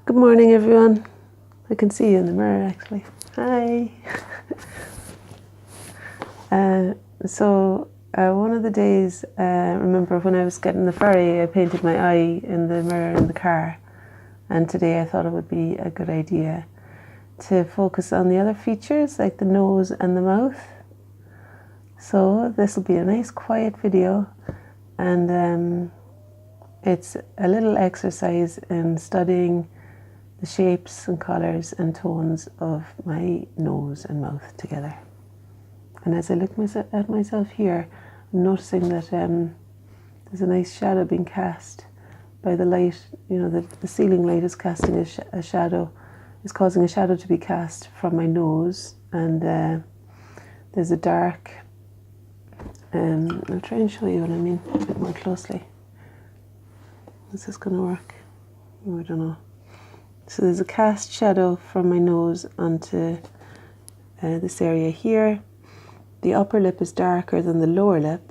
Good morning, everyone. I can see you in the mirror, actually. Hi. One of the days, remember when I was getting the ferry, I painted my eye in the mirror in the car. And today I thought it would be a good idea to focus on the other features, like the nose and the mouth. So this will be a nice quiet video, and it's a little exercise in studying the shapes and colours and tones of my nose and mouth together. And as I look at myself here, I'm noticing that there's a nice shadow being cast by the light. You know, the ceiling light is casting a shadow, is causing a shadow to be cast from my nose, and there's a dark, I'll try and show you what I mean a bit more closely. Is this going to work? Oh, I don't know. So there's a cast shadow from my nose onto this area here. The upper lip is darker than the lower lip,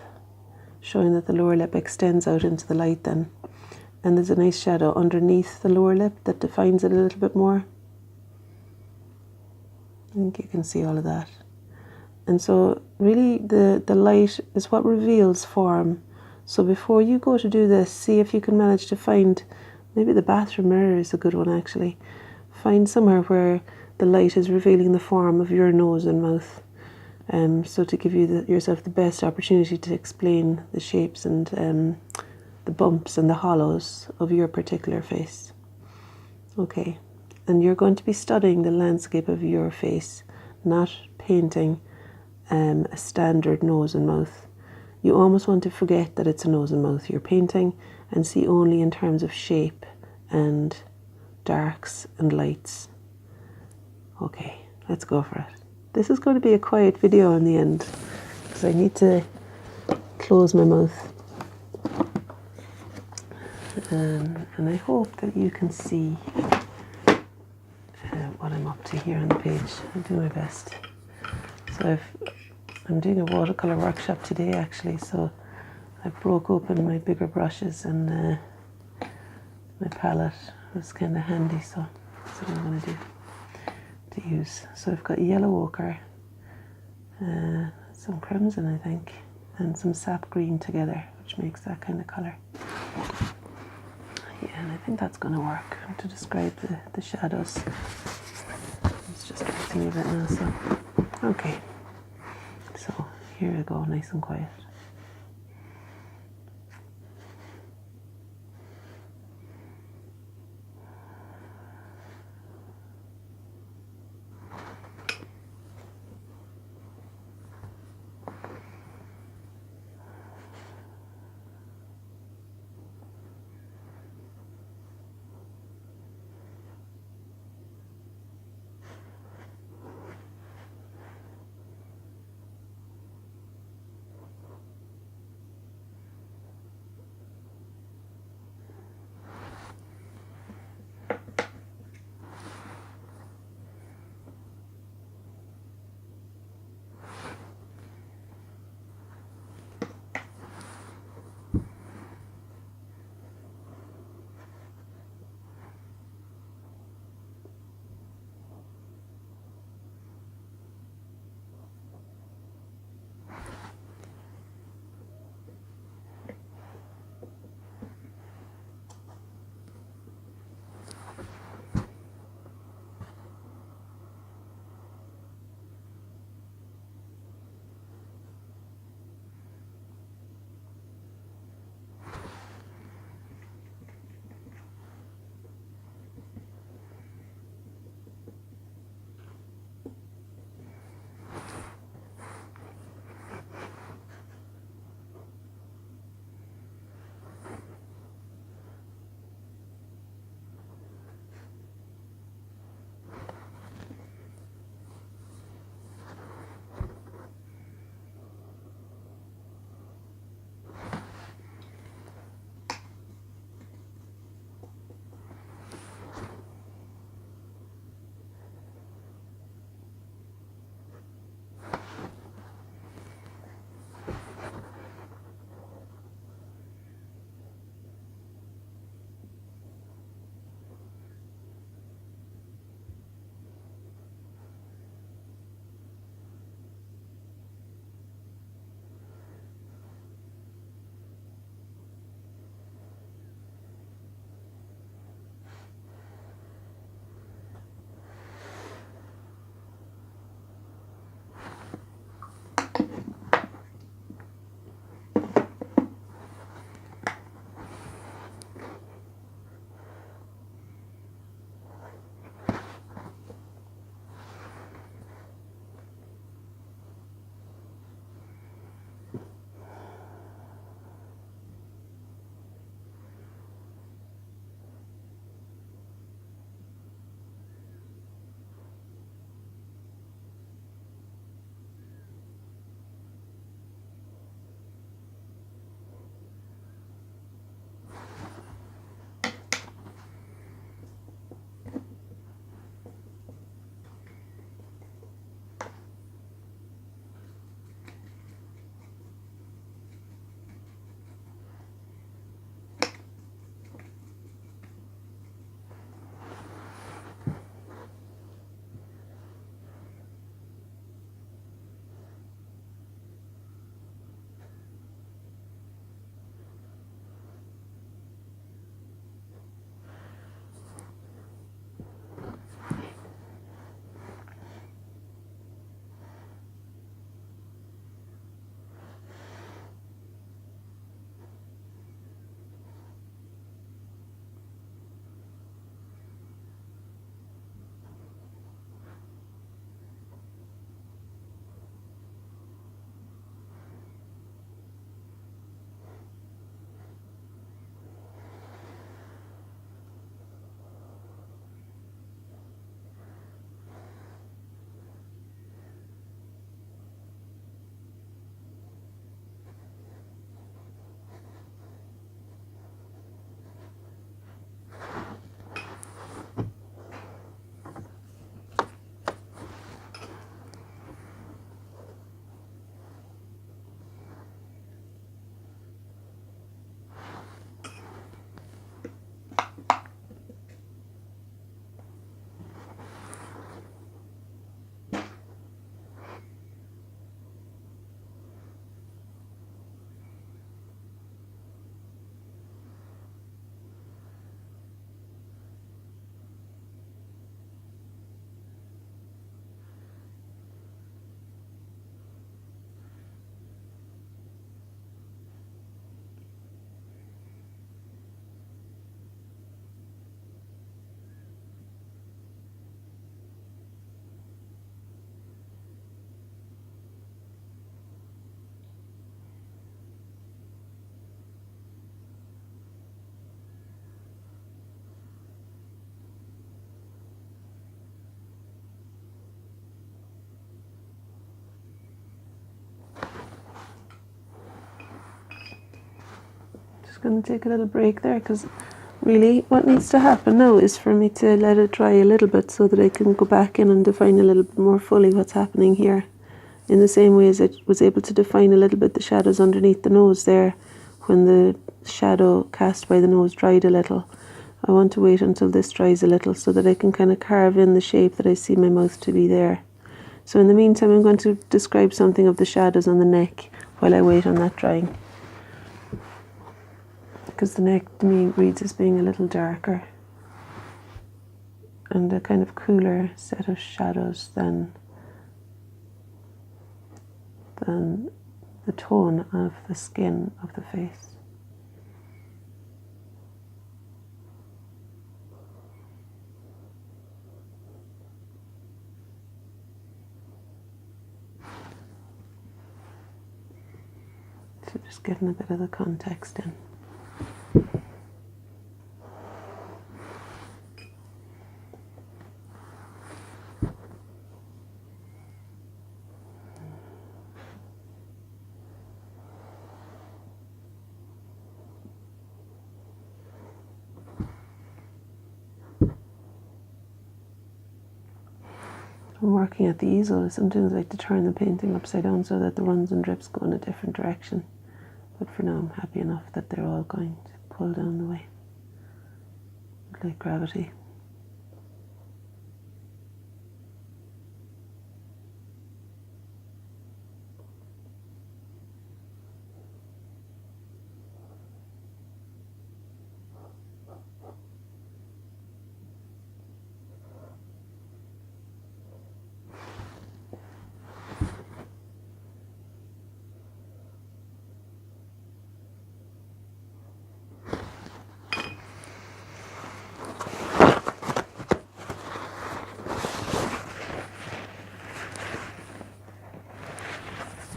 showing that the lower lip extends out into the light then. And there's a nice shadow underneath the lower lip that defines it a little bit more. I think you can see all of that. And so really the light is what reveals form. So before you go to do this, see if you can manage to find, maybe the bathroom mirror is a good one actually. Find somewhere where the light is revealing the form of your nose and mouth. So to give you yourself the best opportunity to explain the shapes and the bumps and the hollows of your particular face. Okay, and you're going to be studying the landscape of your face, not painting a standard nose and mouth. You almost want to forget that it's a nose and mouth you're painting and see only in terms of shape and darks and lights. Okay, let's go for it. This is going to be a quiet video in the end because I need to close my mouth. And I hope that you can see what I'm up to here on the page. I'll do my best. So I'm doing a watercolour workshop today actually, so I broke open my bigger brushes and my palette was kind of handy, so that's what I'm going to do to use. So I've got yellow ochre, some crimson I think, and some sap green together, which makes that kind of colour. Yeah, and I think that's going to work to describe the shadows. It's just mixing a bit now, so okay. So here we go, nice and quiet. going to take a little break there, because really what needs to happen now is for me to let it dry a little bit so that I can go back in and define a little bit more fully what's happening here. In the same way as I was able to define a little bit the shadows underneath the nose there when the shadow cast by the nose dried a little. I want to wait until this dries a little so that I can kind of carve in the shape that I see my mouth to be there. So in the meantime, I'm going to describe something of the shadows on the neck while I wait on that drying. Because the neck to me reads as being a little darker and a kind of cooler set of shadows than the tone of the skin of the face. So just getting a bit of the context in. I'm working at the easel, I sometimes like to turn the painting upside down so that the runs and drips go in a different direction. But for now I'm happy enough that they're all going to pull down the way, like gravity.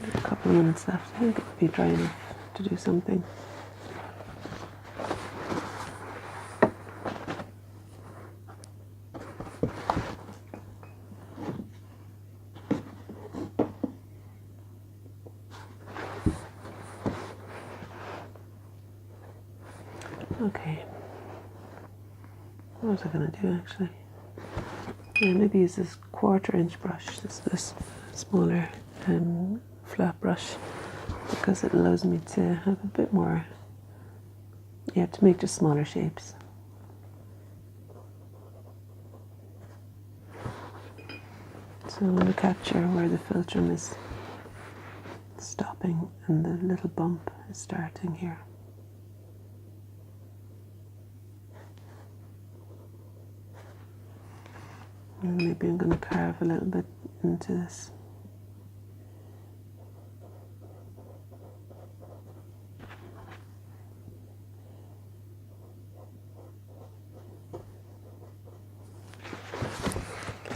A couple of minutes left. I think it would be dry enough to do something. Okay. What was I going to do actually? Yeah, maybe use this 1/4 inch brush. This smaller flat brush, because it allows me to have a bit more, to make just smaller shapes. So I'm going to capture where the philtrum is stopping and the little bump is starting here. And maybe I'm going to carve a little bit into this.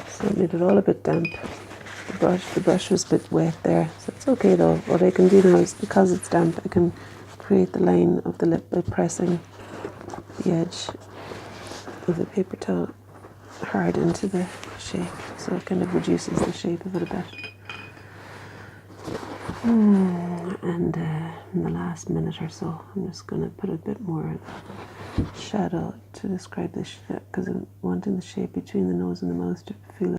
So it made it all a bit damp. The brush was a bit wet there, so it's okay though. What I can do now is, because it's damp, I can create the line of the lip by pressing the edge of the paper towel hard into the shape, so it kind of reduces the shape of it a bit. And in the last minute or so, I'm just going to put a bit more shadow to describe this, because I'm wanting the shape between the nose and the mouth to feel